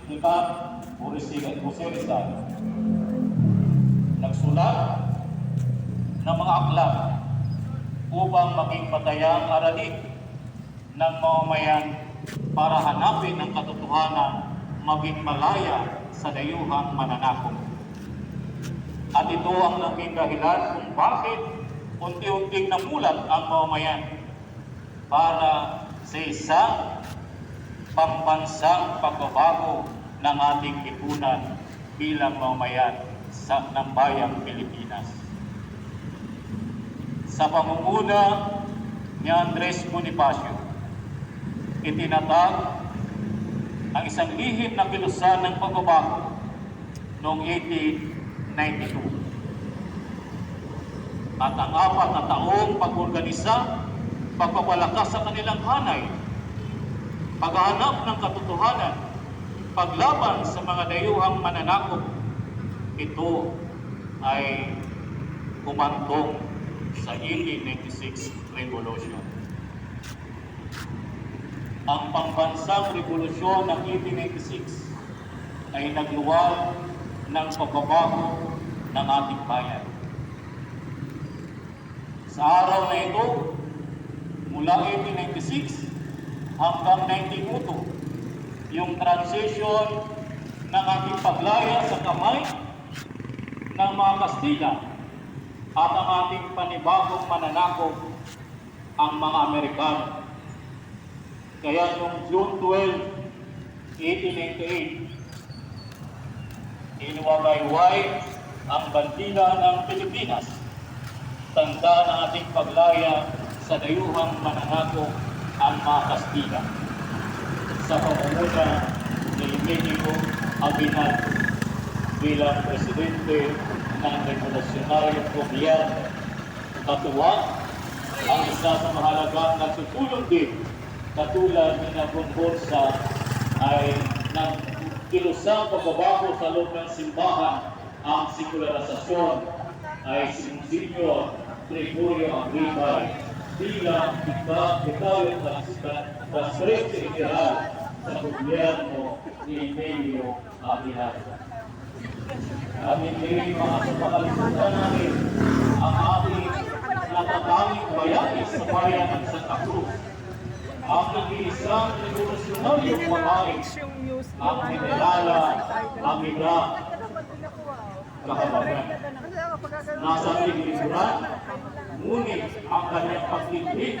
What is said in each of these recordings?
ika Jose Rizal. Nagsulat ng mga aklat upang maging batayang aralin ng mamamayan para hanapin ang katotohanan maging malaya sa dayuhang mananakop. At ito ang naging dahilan kung bakit unti-unting namulat ang mamamayan para sa isang pambansang pagbabago ng ating lipunan bilang mamamayan ng bayang Pilipinas. Sa pamumuno ni Andres Bonifacio, itinatag ang isang lihim na kilusan ng pagbabago noong 1892. At ang 4 na taong pag-organisa, pagpapalakas sa kanilang hanay, paghahanap ng katotohanan, paglaban sa mga dayuhang mananakop, ito ay humantong sa 1896 Revolution. Ang pambansang revolusyon ng 1896 ay nagluwal ng pagbabago ng ating bayan. Sa araw na ito, mula 1896 hanggang 1902, yung transition ng ating paglaya sa kamay ng mga Kastila at ang ating panibagong mananakop ang mga Amerikano. Kaya noong June 12, 1898, iniwagayway ang bandila ng Pilipinas, tanda ng ating paglaya sa dayuhang mananakop ang mga Kastila sa pamumuno ni Emilio Aguinaldo bilang presidente ng Revolusyonaryo Gobyerno. Katuwa ang isa sa mahalagang nagtutulong din katulad ni Nabonborsa ay nagkilusang pagbabago sa loob ng simbahan ang sekularisasyon ay si Monsignor Gregorio Agribay bilang Vicario Transferente General sa gobyerno ni Emilio Aguinaldo. Amin din mga kapakalimutan namin ang ating natatanging bayani sa bayan ng Santa Cruz, ang nag-iisang revolusyonaryong babae, ang Generala Amiga Cajabagan. Nasa lingkuran, ngunit ang kanyang pagtitipid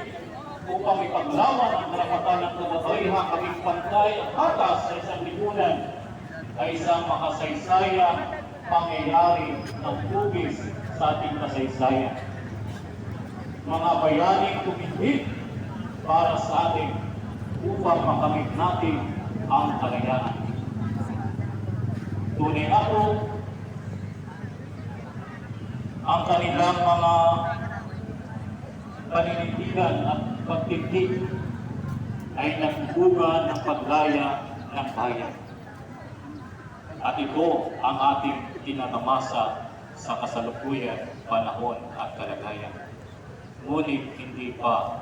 upang ipaglawan ang karapatan ng kababaihang maging pantay at atas sa isang lipunan ay isang makasaysayang pangyayari ng hugis sa ating kasaysayan. Mga bayaning tumitid para sa atin upang makamit natin ang kalayaan. Tunay na po ang kanilang mga paninindigan at pagtitig ay nagbubuga ng paglaya ng bayan. At ito ang ating tinatamasa sa kasalukuyan, panahon at kalagayan. Ngunit hindi pa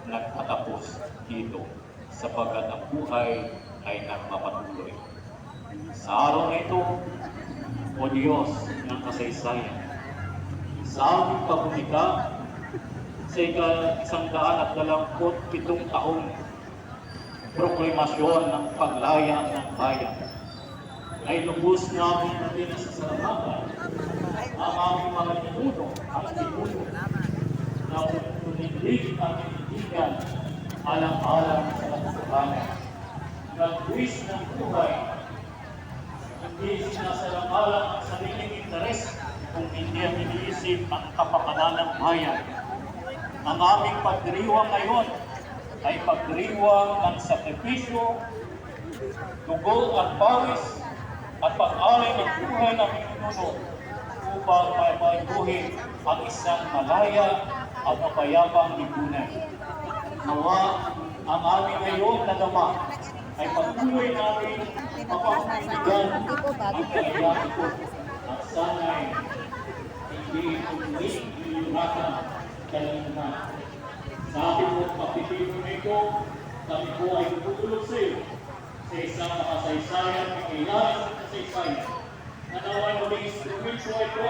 nagtatapos dito sapagkat ang buhay ay nagpapatuloy. Sa araw na ito, O Diyos ng kasaysayan, sa aming pagkumita sa 127 taong proklamasyon ng paglaya ng bayan, ay lubos namin natin sa salamatan ang aming mga ninuno at ninuno na tunindig ang inindigan alang-alang sa katotohanan. Nagbuwis ng buhay, hindi sinasalang-alang ang sariling interes kung hindi ang iniisip ang kapakanan ng bayan. Ang aming pagdiriwang ngayon ay pagdiriwang ng sakripisyo, dugo at pawis at pag-alay ng buhay ng minuno upang maipaiguhin ang isang malaya at mapayapang lipunan. Nawa ang aming ngayon na dama ay patuloy namin mapapanigan ang kalayaan ito at sana'y hindi umuling iyunatan kalimutan. Sa ating pagpipino nito, kami po ay tutulog sa iyo sa isang makasaysayan, kakilalas at kasaysayan. Nanawan maging instrumento ito